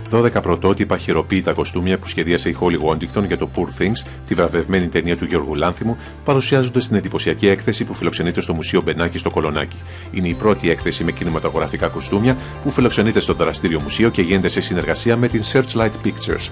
«12 πρωτότυπα χειροποίητα κοστούμια που σχεδίασε η Χόλι Γουάντιγκτον για το Poor Things, τη βραβευμένη ταινία του Γιώργου Λάνθιμου, παρουσιάζονται στην εντυπωσιακή έκθεση που φιλοξενείται στο Μουσείο Μπενάκη στο Κολονάκι. Είναι η πρώτη έκθεση με κινηματογραφικά κοστούμια που φιλοξενείται στο δραστήριο μουσείο και γίνεται σε συνεργασία με την Searchlight Pictures.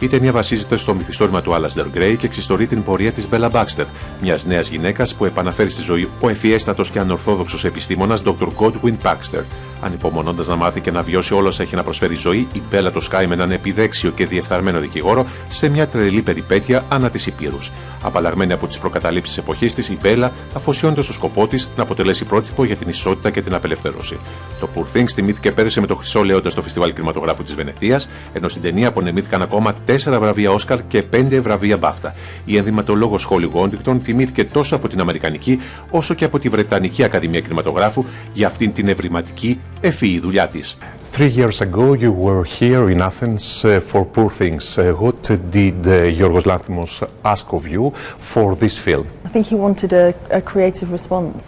Η ταινία βασίζεται στο μυθιστόρημα του Alasdair Gray και εξιστορεί την πορεία της Bella Baxter, μιας νέας γυναίκας που επαναφέρει στη ζωή ο ευφιέστατος και ανορθόδοξος επιστήμονας Dr. Godwin Baxter. Ανυπομονώντας να μάθει και να βιώσει όλα όσα έχει να προσφέρει η ζωή, η Bella το σκάει με έναν επιδέξιο και διεφθαρμένο δικηγόρο σε μια τρελή περιπέτεια ανά της υπήρους. Απαλλαγμένη από τις προκαταλήψεις της εποχής της, η Bella αφοσιώνεται στο σκοπό της να αποτελέσει πρότυπο για την ισότητα και την απελευθέρωση. Το Poor Things τιμήθηκε πέρυσι με το Χρυσό Λέοντα στο Φεστιβάλ Κινηματογράφου της Βενετίας, ενώ στην ταινία απονεμήθηκαν ακόμα 4 βραβεία Όσκαρ και 5 βραβεία BAFTA. Η ενδυματολόγος Χόλι Γουάντιγκτον τιμήθηκε τόσο από την Αμερικανική όσο και από τη Βρετανική Ακαδημία Κινηματογράφου για αυτήν την ευρηματική ευφυή δουλειά της. 3 years ago you were here in Athens for Poor Things. What did Γιώργος Λάνθιμος ask of you for this film? I think he wanted a creative response.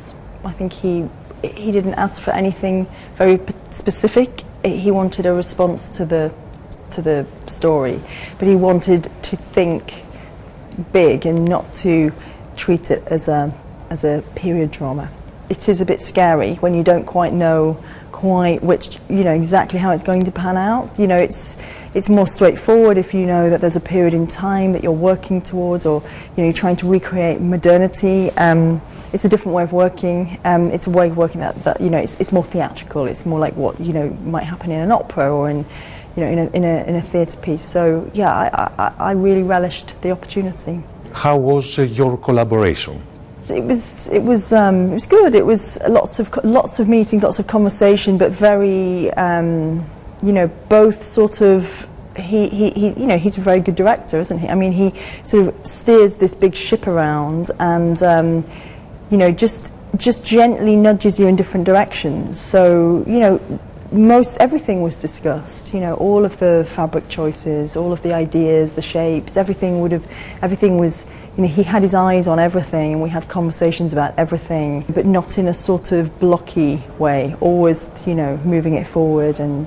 I think he didn't ask for anything very specific. He wanted a response to the story, but he wanted to think big and not to treat it as a period drama. It is a bit scary when you don't quite know which, you know, exactly how it's going to pan out. You know, it's more straightforward if you know that there's a period in time that you're working towards, or you know, you're trying to recreate modernity. It's a different way of working. It's a way of working that you know, it's more theatrical. It's more like what, you know, might happen in an opera or in, you know, in a theatre piece. So yeah, I really relished the opportunity. How was your collaboration? It was good. It was lots of meetings, lots of conversation, but very you know, both sort of he you know, he's a very good director, isn't he? I mean, he sort of steers this big ship around and you know, just gently nudges you in different directions. So you know, everything was discussed, you know, all of the fabric choices, all of the ideas, the shapes, everything was, you know, he had his eyes on everything and we had conversations about everything, but not in a sort of blocky way, always, you know, moving it forward and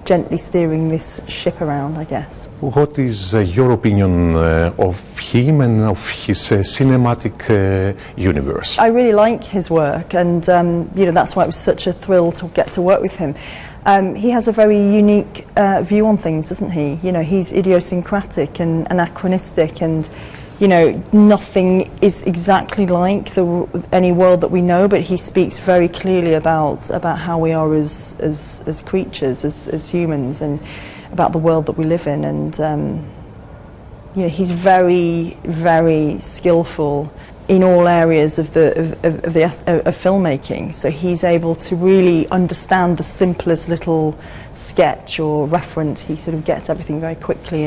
gently steering this ship around, I guess. What is your opinion of him and of his cinematic universe? I really like his work, and you know, that's why it was such a thrill to get to work with him. He has a very unique view on things, doesn't he? You know, he's idiosyncratic and anachronistic, and you know, nothing is exactly like any world that we know, but he speaks very clearly about how we are as creatures, as humans, and about the world that we live in. And you know, he's very, very skillful in all areas of filmmaking. So he's able to really understand the simplest little sketch or reference. He sort of gets everything very quickly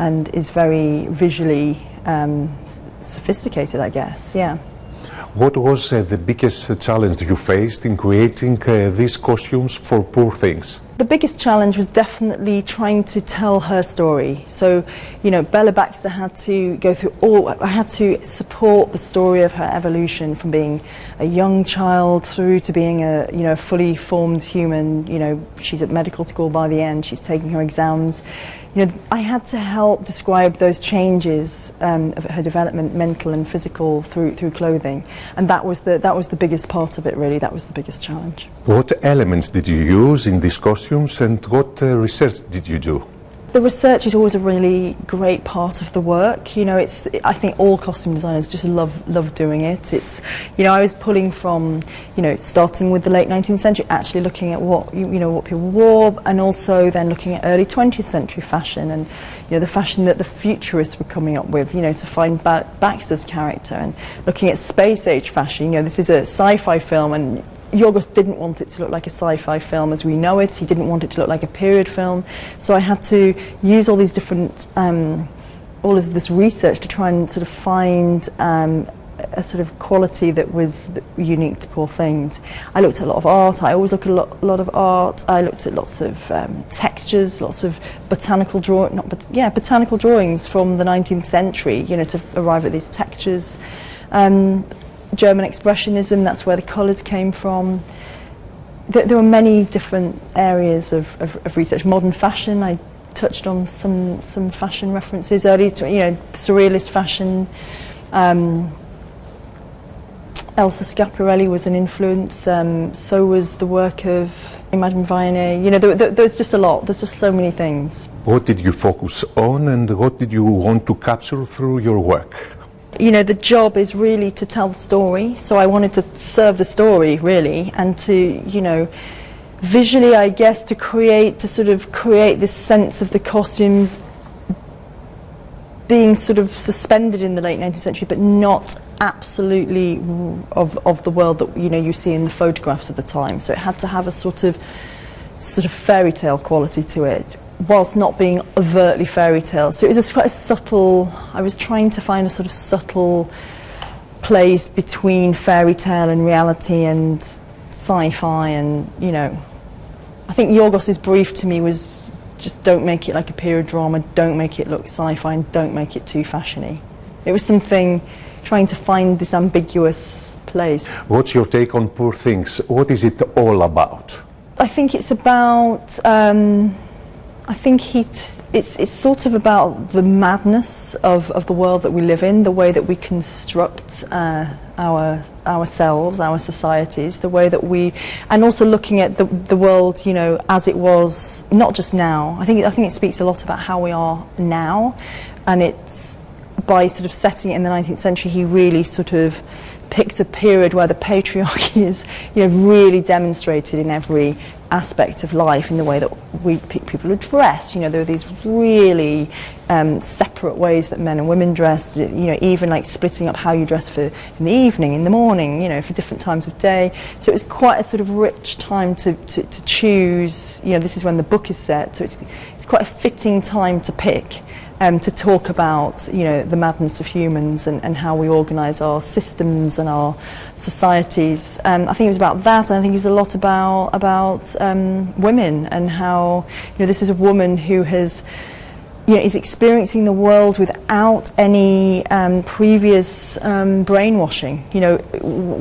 and is very visually sophisticated, I guess. Yeah. What was the biggest challenge you faced in creating these costumes for Poor Things? The biggest challenge was definitely trying to tell her story. So, you know, Bella Baxter had to go through I had to support the story of her evolution from being a young child through to being a, you know, fully formed human. You know, she's at medical school by the end, she's taking her exams. You know, I had to help describe those changes of her development, mental and physical, through clothing, and that was the biggest part of it. Really, that was the biggest challenge. What elements did you use in these costumes, and what research did you do? The research is always a really great part of the work. You know, I think all costume designers just love doing it. It's, you know, I was pulling from, you know, starting with the late 19th century, actually looking at what, you know, what people wore, and also then looking at early 20th century fashion and, you know, the fashion that the futurists were coming up with, you know, to find Baxter's character, and looking at space age fashion. You know, this is a sci-fi film, and Yorgos didn't want it to look like a sci-fi film as we know it. He didn't want it to look like a period film. So I had to use all these different, all of this research to try and sort of find a sort of quality that was unique to Poor Things. I looked at a lot of art. I always look at a lot of art. I looked at lots of textures, lots of botanical drawings from the 19th century, you know, to arrive at these textures. German Expressionism, that's where the colours came from. There were many different areas of research. Modern fashion, I touched on some fashion references early, you know, surrealist fashion. Elsa Schiaparelli was an influence, so was the work of Madame Vianney. You know, there's just a lot, there's just so many things. What did you focus on and what did you want to capture through your work? You know, the job is really to tell the story, so I wanted to serve the story, really, and to, you know, visually, I guess, to sort of create this sense of the costumes being sort of suspended in the late 19th century, but not absolutely of the world that, you know, you see in the photographs of the time. So it had to have a sort of fairy tale quality to it, whilst not being overtly fairy tale. So it was quite a subtle, I was trying to find a sort of subtle place between fairy tale and reality and sci-fi, and, you know, I think Yorgos's brief to me was just don't make it like a period drama, don't make it look sci-fi, and don't make it too fashiony. It was something trying to find this ambiguous place. What's your take on Poor Things? What is it all about? I think it's about, I think it's sort of about the madness of the world that we live in, the way that we construct ourselves, our societies, the way that we, and also looking at the world, you know, as it was, not just now. I think it speaks a lot about how we are now, and it's by sort of setting it in the 19th century, he really sort of picked a period where the patriarchy is, you know, really demonstrated in every aspect of life, in the way that people are dressed. You know, there are these really separate ways that men and women dress, you know, even like splitting up how you dress for in the evening, in the morning, you know, for different times of day. So it was quite a sort of rich time to choose, you know, this is when the book is set, so it's quite a fitting time to pick. To talk about, you know, the madness of humans and how we organise our systems and our societies. I think it was about that, and I think it was a lot about women, and how, you know, this is a woman who has, you know, is experiencing the world without any previous brainwashing. You know,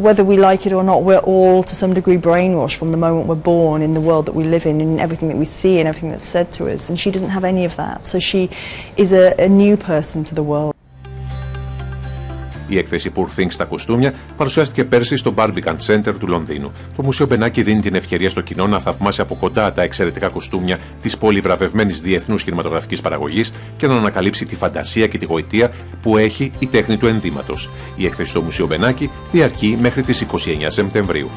whether we like it or not, we're all to some degree brainwashed from the moment we're born in the world that we live in everything that we see and everything that's said to us. And she doesn't have any of that. So she is a new person to the world. Η έκθεση Poor Things στα Κοστούμια παρουσιάστηκε πέρσι στο Barbican Center του Λονδίνου. Το Μουσείο Μπενάκη δίνει την ευκαιρία στο κοινό να θαυμάσει από κοντά τα εξαιρετικά κοστούμια της πολυβραβευμένης διεθνούς κινηματογραφικής παραγωγής και να ανακαλύψει τη φαντασία και τη γοητεία που έχει η τέχνη του ενδύματος. Η έκθεση στο Μουσείο Μπενάκη διαρκεί μέχρι τις 29 Σεπτεμβρίου.